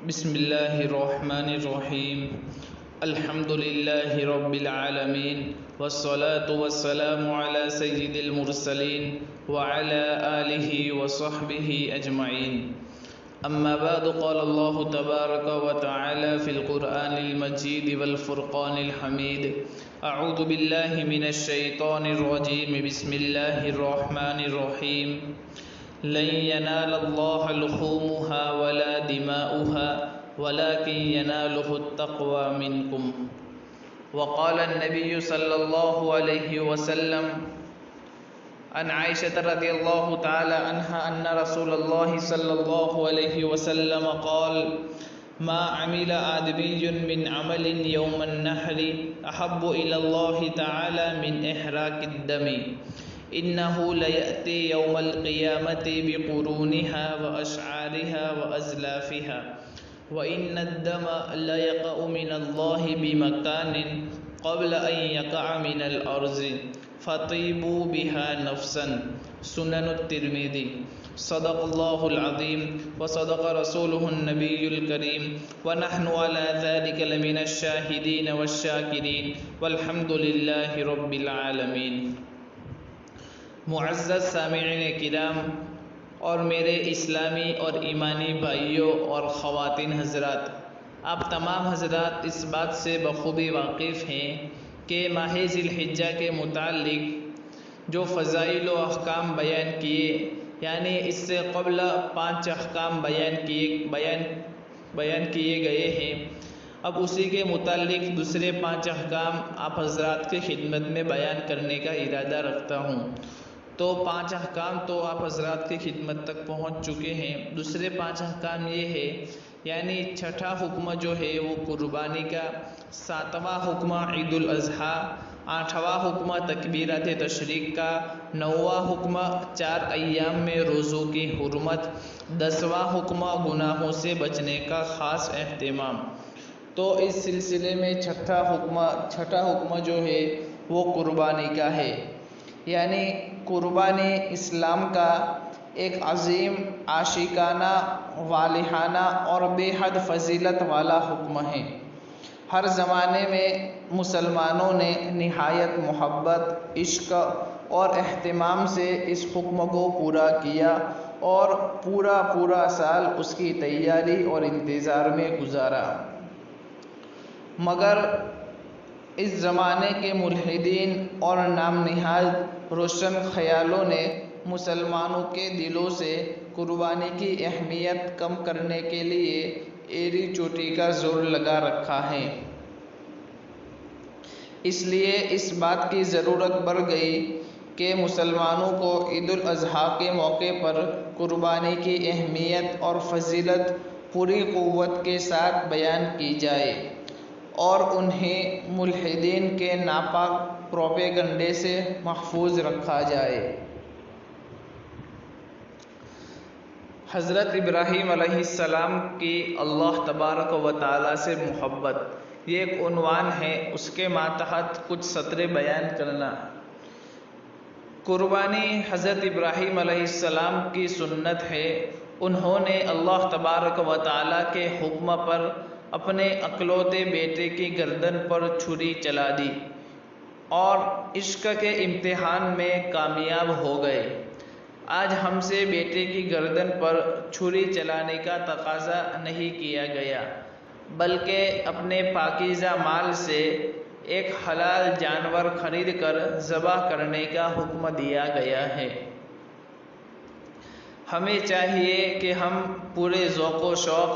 बिस्मिल्लाहिर्रहमानिर्रहीम अल्हम्दुलिल्लाहि रब्बिल आलमीन वस्सलातु वस्सलामु अला सय्यिदिल मुरसलीन व अला आलिहि व सहबिहि अजमईन। अम्मा बाद क़ाल अल्लाहु तबारक व तआला फ़िल क़ुरआनिल मजीद वल फ़ुरक़ानिल हमीद। अऊज़ु बिल्लाहि मिनश शैतानिर रजीम। बिस्मिल्लाहिर रहमानिर रहीम। लन यनाल अल्लाह लहूमुहा वला दमाउहा वलाकिन यनालुहु तक़वा मिनकुम। वक़ाल नबी सल्लल्लाहु अलैहि वसल्लम अन आइशा रज़ियल्लाहु ताला अन्हा अन्न रसूल सल्लल्लाहु अलैहि वसल्लम क़ाल मा अमिल आदमियुन मिन अमलिन यौमन नहरी अहब्बु इलल्लाहि ताला मिन इरहाक़िद दमी इन्नहु लयअती यौमल क़ियामति बक़रौनिहा व अशआरिहा व अज़लाफिहा व इन्नद दम लयक़अ मिनल्लाहि बिमकानिन क़ब्ल अन यक़अ मिनल अर्ज़ि फ़तीबू बिहा नफ़्सन। सुननुत तिर्मिज़ी। सदक़ल्लाहुल अज़ीम व सदक़ रसूलुहुन नबियुल करीम व नहनु अला ज़ालिका लमिनश शाहिदीन वश्शाकिरीन वल्हम्दुलिल्लाहि रब्बिल आलमीन। मुअज़्ज़ज़ सामिईन किराम और मेरे इस्लामी और ईमानी भाइयों और ख़वातीन हज़रात, आप तमाम हज़रात इस बात से बख़ूबी वाक़िफ़ हैं कि माह ज़िलहिज्जा के मुताल्लिक़ जो फ़ज़ाइल व अहकाम बयान किए, यानी इससे क़ब्ल 5 अहकाम बयान किए गए हैं, अब उसी के मुताल्लिक़ दूसरे 5 अहकाम आप हज़रात की खिदमत में बयान करने का इरादा रखता हूँ। तो 5 अहकाम तो आप हज़रात की खिदमत तक पहुँच चुके हैं। दूसरे 5 अहकाम ये है, यानी छठा हुक्म जो है वो कुर्बानी का, 7वां हुक्म ईदुल अज़हा, 8वां हुक्म तकबीरत तशरीक़ का, 9वां हुक्म 4 अय्याम में रोज़ों की हुर्मत, 10वां हुक्म गुनाहों से बचने का ख़ास एहतिमाम। तो इस सिलसिले में छठा हुक्म जो है वो कुर्बानी का है, यानी कुर्बानी इस्लाम का एक अज़ीम आशिकाना, वालिहाना और बेहद फ़जीलत वाला हुक्म है। हर ज़माने में मुसलमानों ने निहायत मोहब्बत, इश्क और एहतिमाम से इस हुक्म को पूरा किया और पूरा साल उसकी तैयारी और इंतज़ार में गुजारा। मगर इस ज़माने के मुल्हिदीन और नाम निहाद रोशन ख़यालों ने मुसलमानों के दिलों से कुर्बानी की अहमियत कम करने के लिए एड़ी चोटी का जोर लगा रखा है। इसलिए इस बात की ज़रूरत बढ़ गई कि मुसलमानों को ईदुल अज़हा के मौके पर कुर्बानी की अहमियत और फ़जीलत पूरी क़ुव्वत के साथ बयान की जाए और उन्हें मुल्हिदीन के नापाक प्रोपेगंडे से महफूज रखा जाए। हज़रत इब्राहीम अलैहिस्सलाम की अल्लाह तबारक व तआला से मोहब्बत, ये एक उन्वान है, उसके मातहत कुछ सतरे बयान करना। कुर्बानी हज़रत इब्राहीम अलैहिस्सलाम की सुन्नत है। उन्होंने अल्लाह तबारक व तआला के हुक्म पर अपने अकलौते बेटे की गर्दन पर छुरी चला दी और इश्क के इम्तिहान में कामयाब हो गए। आज हमसे बेटे की गर्दन पर छुरी चलाने का तकाजा नहीं किया गया, बल्कि अपने पाकीज़ा माल से एक हलाल जानवर खरीद कर ज़बह करने का हुक्म दिया गया है। हमें चाहिए कि हम पूरे ज़ौक़ व शौक़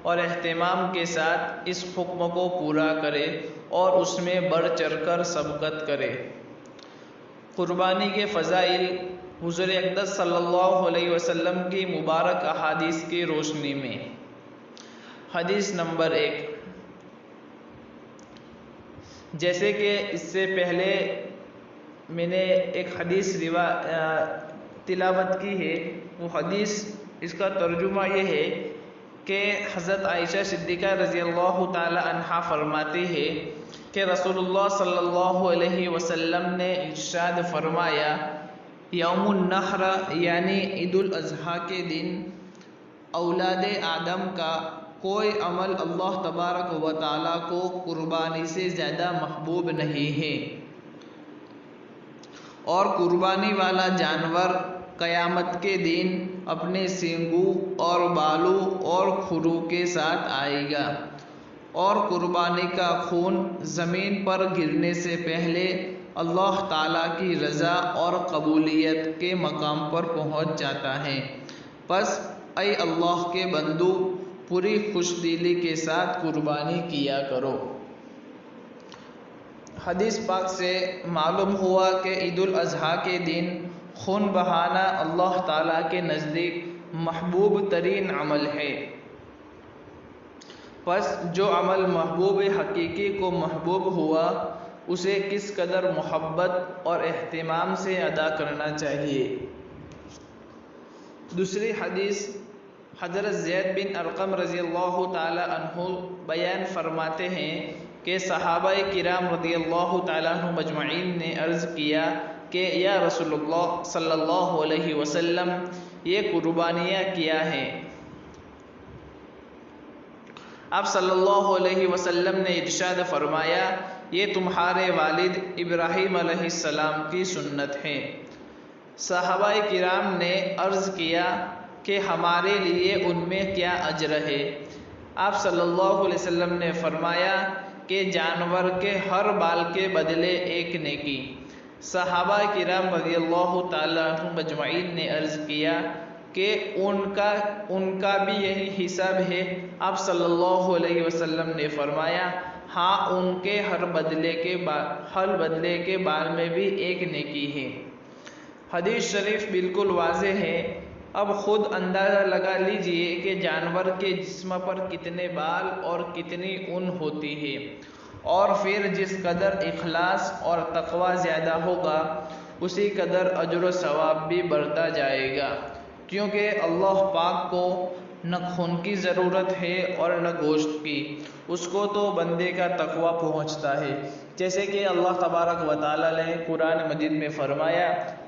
और एहतिमाम के साथ इस हुक्म को पूरा करें और उसमें बढ़ चढ़ कर सबकत करें। कुर्बानी के फ़ज़ाइल हुज़ूर अक़दस सल्लल्लाहु अलैहि वसल्लम की मुबारक अहादीस की रोशनी में। हदीस नंबर 1, जैसे कि इससे पहले मैंने एक हदीस तिलावत की है, वो हदीस इसका तर्जुमा ये है कि हज़रत आइशा सिद्दीक़ा रज़ियल्लाहु ताला अन्हा फरमाती है कि रसूलुल्लाह सल्लल्लाहु अलैहि वसल्लम ने इरशाद फरमाया, यौमुन नहर यानी ईदुल अज़हा के दिन औलाद आदम का कोई अमल अल्लाह तबारक व तआला को कुर्बानी से ज़्यादा महबूब नहीं है। और कुर्बानी वाला जानवर क़यामत के दिन अपने सींगों और बालों और खुरों के साथ आएगा, और कुर्बानी का खून ज़मीन पर गिरने से पहले अल्लाह ताला की रज़ा और कबूलियत के मकाम पर पहुँच जाता है। बस ऐ अल्लाह के बंदू, पूरी खुशदिली के साथ कुर्बानी किया करो। हदीस पाक से मालूम हुआ कि ईदुल अज़हा के दिन खून बहाना अल्लाह ताला के नज़दीक महबूब तरीन अमल है। बस जो अमल महबूब हकीकी को महबूब हुआ, उसे किस कदर मोहब्बत और एहतिमाम से अदा करना चाहिए। दूसरी हदीस हज़रत ज़ैद बिन अरक़म रज़ियल्लाहु ताला अन्हु बयान फरमाते हैं कि सहाबाए किराम रज़ियल्लाहु ताला अन्हुम अजमईन ने अर्ज़ किया कि या रसूलुल्लाह सल्लल्लाहु अलैहि वसल्लम, ये कुर्बानियाँ क्या हैं? आप सल्लल्लाहु अलैहि वसल्लम ने इरशाद फरमाया, ये तुम्हारे वालिद इब्राहीम अलैहिस्सलाम की सुन्नत है। सहाबाए किराम ने अर्ज़ किया कि हमारे लिए उनमें क्या अजर है? आप सल्लल्लाहु अलैहि वसल्लम ने फरमाया कि जानवर के हर बाल के बदले एक नेकी। सहाबा किराम रज़ियल्लाहु ताला अन्हुम अजमईन ने अर्ज़ किया कि उनका भी यही हिसाब है। आप सल्लल्लाहु अलैहि वसल्लम ने फरमाया, हाँ, उनके हर बदले के बाल में भी एक नेकी है। हदीस शरीफ बिल्कुल वाज़ेह है। अब खुद अंदाज़ा लगा लीजिए कि जानवर के जिस्म पर कितने बाल और कितनी ऊन होती है, और फिर जिस कदर इखलास और तक़वा ज़्यादा होगा, उसी कदर अजर व सवाब भी बढ़ता जाएगा। क्योंकि अल्लाह पाक को न खून की ज़रूरत है और न गोश्त की, उसको तो बंदे का तक़वा पहुँचता है। जैसे कि अल्लाह तबारक व तआला ने कुरान मजीद में फरमाया,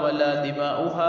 वला दमाउहा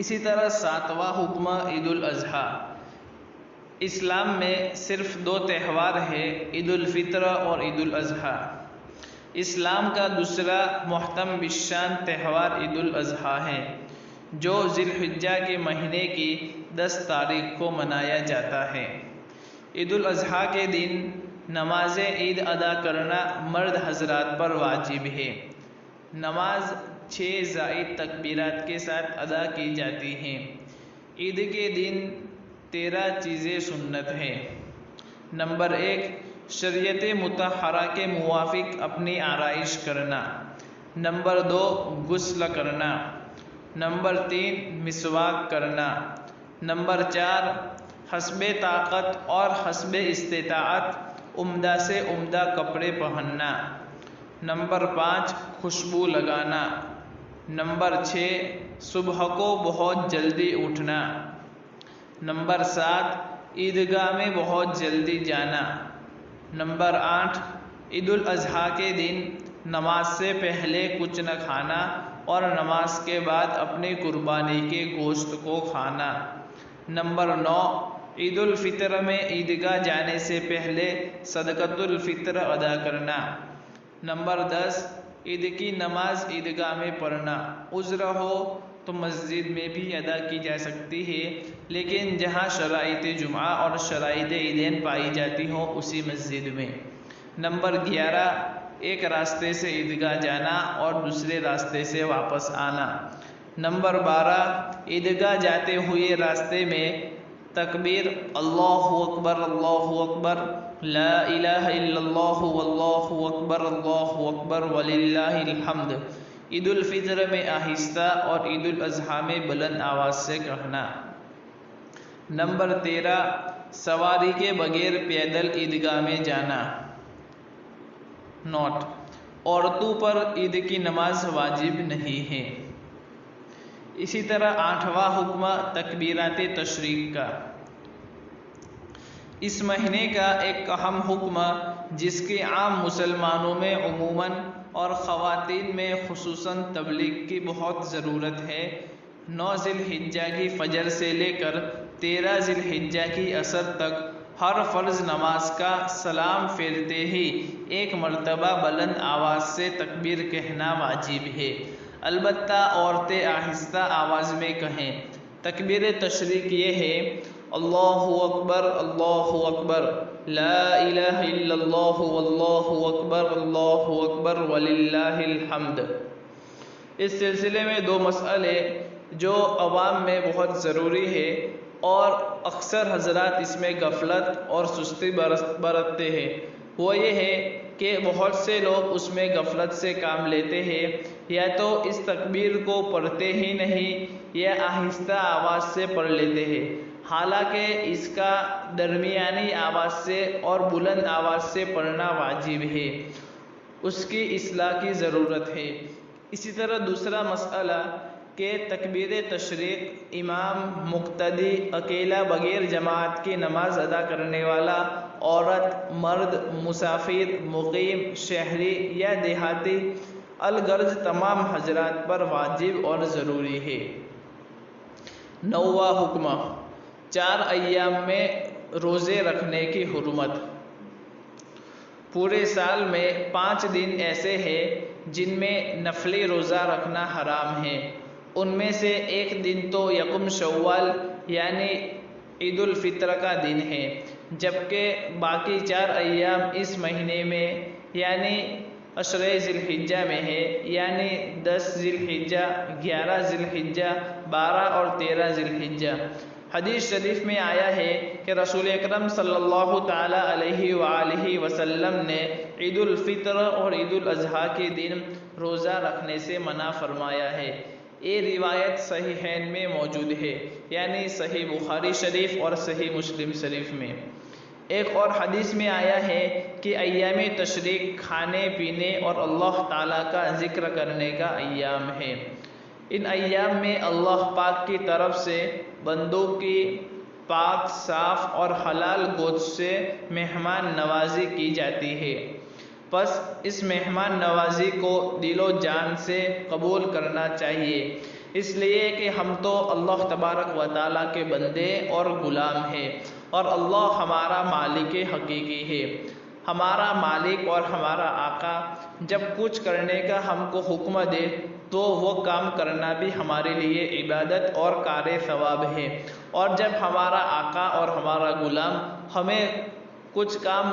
इसी तरह सातवां हुक्म ईदुल अज़हा। इस्लाम में सिर्फ दो त्यौहार है, ईदुल फित्र और ईदुल अज़हा। इस्लाम का दूसरा मुहतम बिशान त्यौहार ईदुल अज़हा है, जो ज़िलहिज्जा के महीने की 10 तारीख को मनाया जाता है। ईदुल अज़हा के दिन नमाज ईद अदा करना मर्द हजरात पर वाजिब है। नमाज 6 ज़ायद तकबीरात के साथ अदा की जाती हैं। ईद के दिन 13 चीज़ें सुन्नत हैं। नंबर 1, शरीयत मुतहरा के मुवाफिक अपनी आराइश करना। नंबर 2, गुस्ल करना। नंबर 3, मिसवाक करना। नंबर 4, हस्बे ताकत और हस्बे इस्तिताअत उम्दा से उम्दा कपड़े पहनना। नंबर 5, खुशबू लगाना। नंबर 6, सुबह को बहुत जल्दी उठना। नंबर 7, ईदगाह में बहुत जल्दी जाना। नंबर 8, ईदुल अज़हा के दिन नमाज से पहले कुछ न खाना और नमाज के बाद अपनी कुर्बानी के गोश्त को खाना। नंबर 9, ईदुल फितर में ईदगाह जाने से पहले सदक़तुल फितर अदा करना। नंबर 10, ईद की नमाज ईदगाह में पढ़ना। उज़्र हो तो मस्जिद में भी अदा की जा सकती है, लेकिन जहाँ शराइत जुमा और शराइत ईदैन पाई जाती हो उसी मस्जिद में। नंबर 11, एक रास्ते से ईदगाह जाना और दूसरे रास्ते से वापस आना। नंबर 12, ईदगाह जाते हुए रास्ते में तकबीर अल्लाहु अकबर ला इलाहा इल्लल्लाहु वल्लाहु अकबर वलिल्लाहिल हम्द। ईदुल फितर में आहिस्ता और ईदुल अज़हा में बुलंद आवाज़ से कहना। नंबर 13, सवारी के बगैर पैदल ईदगाह में जाना। नोट: औरतों पर ईद की नमाज वाजिब नहीं है। इसी तरह 8वां हुक्म तकबीरात तशरीक का। इस महीने का एक अहम हुक्म, जिसके आम मुसलमानों में उमूमन और ख़वातीन में खुसूसन तबलीग की बहुत ज़रूरत है। 9 ज़िलहिज्जा की फ़जर से लेकर 13 ज़िलहिज्जा की असर तक हर फ़र्ज़ नमाज का सलाम फेरते ही एक मरतबा बुलंद आवाज़ से तकबीर कहना वाजिब है। अलबत्ता औरतें आहिस्ता आवाज़ में कहें। तकबीर तशरीक ये है, अल्लाहु अकबर ला इलाहा इल्लल्लाहु वल्लाहु अकबर वलिल्लाहिल हम्द। इस सिलसिले में 2 मसले जो अवाम में बहुत ज़रूरी है और अक्सर हजरात इसमें गफलत और सुस्ती बरतते हैं, वो ये है कि बहुत से लोग उसमें गफलत से काम लेते हैं, या तो इस तकबीर को पढ़ते ही नहीं या आहिस्ता आवाज़ से पढ़ लेते हैं। हालांकि इसका दरमियानी आवाज़ से और बुलंद आवाज़ से पढ़ना वाजिब है, उसकी इस्लाह की ज़रूरत है। इसी तरह दूसरा मसला कि तकबीर तशरीक इमाम, मुक्तदी, अकेला बगैर जमात की नमाज अदा करने वाला, औरत, मर्द, मुसाफिर, मुकीम, शहरी या देहाती, अलगर्ज तमाम हजरात पर वाजिब और ज़रूरी है। 9वां हुक्म, 4 अय्याम में रोज़े रखने की हुर्मत। पूरे साल में 5 दिन ऐसे हैं जिनमें नफली रोज़ा रखना हराम है। उनमें से एक दिन तो यकुम शव्वाल यानी ईद उल फित्र का दिन है, जबकि बाकी 4 अय्याम इस महीने में यानी अशरे ज़िलहिज्जा में है, यानी 10 ज़िलहिज्जा, 11 ज़िलहिज्जा, 12 और 13 ज़िलहिज्जा। हदीस शरीफ में आया है कि रसूल अकरम सल्लल्लाहु ताला अलैहि व आलिहि वसल्लम ने ईद उल फित्र और ईद उल अज़हा के दिन रोज़ा रखने से मना फरमाया है। ये रिवायत सहीहैन में मौजूद है, यानी सही बुखारी शरीफ और सही मुस्लिम शरीफ में। एक और हदीस में आया है कि अय्याम तशरीक खाने पीने और अल्लाह ताला का जिक्र करने का अय्याम है। इन अय्याम में अल्लाह पाक की तरफ से बंदों की पाक, साफ और हलाल गोश्त से मेहमान नवाजी की जाती है। बस इस मेहमान नवाजी को दिलो जान से कबूल करना चाहिए, इसलिए कि हम तो अल्लाह तबारक व ताला के बंदे और गुलाम हैं और अल्लाह हमारा मालिक हकीकी है। हमारा मालिक और हमारा आका जब कुछ करने का हमको हुक्म दे तो वो काम करना भी हमारे लिए इबादत और कार सवाब है, और जब हमारा आका और हमारा गुलाम हमें कुछ काम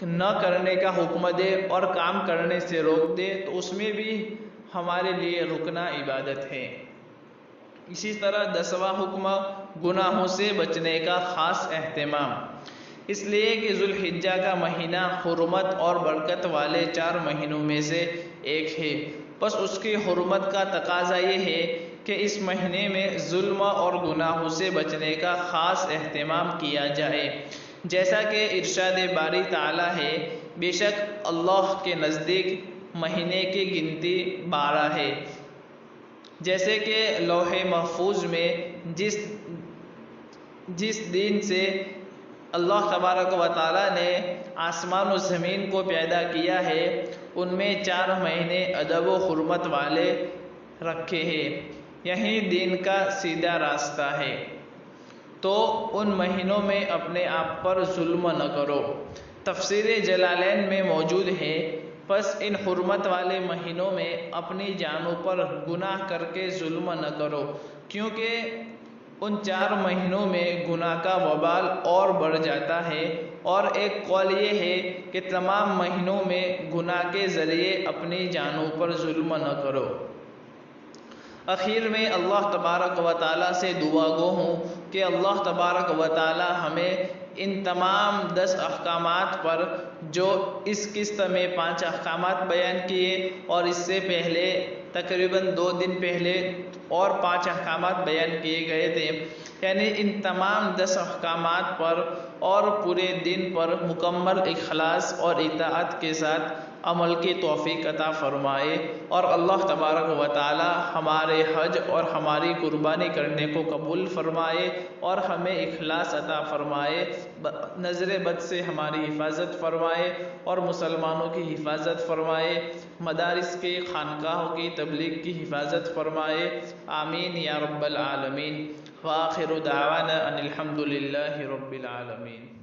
न करने का हुक्म दे और काम करने से रोक दे तो उसमें भी हमारे लिए रुकना इबादत है। इसी तरह 10वां हुक्म गुनाहों से बचने का ख़ास एहतमाम, इसलिए कि ज़ुल्हिज्जा का महीना हुर्मत और बरकत वाले 4 महीनों में से एक है। बस उसकी हुर्मत का तकाजा ये है कि इस महीने में जुल्म और गुनाहों से बचने का ख़ास एहतमाम किया जाए। जैसा कि इरशाद बारी ताला है, बेशक अल्लाह के नज़दीक महीने की गिनती 12 है। जैसे कि लौहे महफूज में जिस दिन से अल्लाह तबारक व ताला ने आसमान और ज़मीन को पैदा किया है, उनमें 4 महीने अदब व हुर्मत वाले रखे हैं। यही दीन का सीधा रास्ता है, तो उन महीनों में अपने आप पर जुल्म न करो। तफसीर जलालैन में मौजूद है। बस इन हुर्मत वाले महीनों में अपनी जानों पर गुनाह करके जुल्म न करो, क्योंकि उन 4 महीनों में गुनाह का वबाल और बढ़ जाता है। और एक कौल ये है कि तमाम महीनों में गुनाह के ज़रिए अपनी जानों पर जुल्म न करो। आखिर में अल्लाह तबारक व ताला से दुआ गो हूँ कि अल्लाह तबारक व ताला हमें इन तमाम 10 अहकामात पर, जो इस किस्त में 5 अहकामात बयान किए और इससे पहले तकरीबन 2 दिन पहले और 5 अहकामात बयान किए गए थे, यानी इन तमाम 10 अहकामात पर और पूरे दिन पर मुकम्मल इखलास और इताअत के साथ अमल की तौफीक अता फ़रमाए और अल्लाह तबारक व तआला हमारे हज और हमारी कुर्बानी करने को कबूल फ़रमाए और हमें इखलास अता फ़रमाए, नज़र बद से हमारी हिफाजत फ़रमाए और मुसलमानों की हिफाजत फ़रमाए, मदारिस के खानकाहों की तबलीग की हिफाजत फ़रमाए। आमीन या रब्बल आलमीन। व आखिरु दावाना अनिल हम्दुलिल्लाहि रब्बिल आलमीन।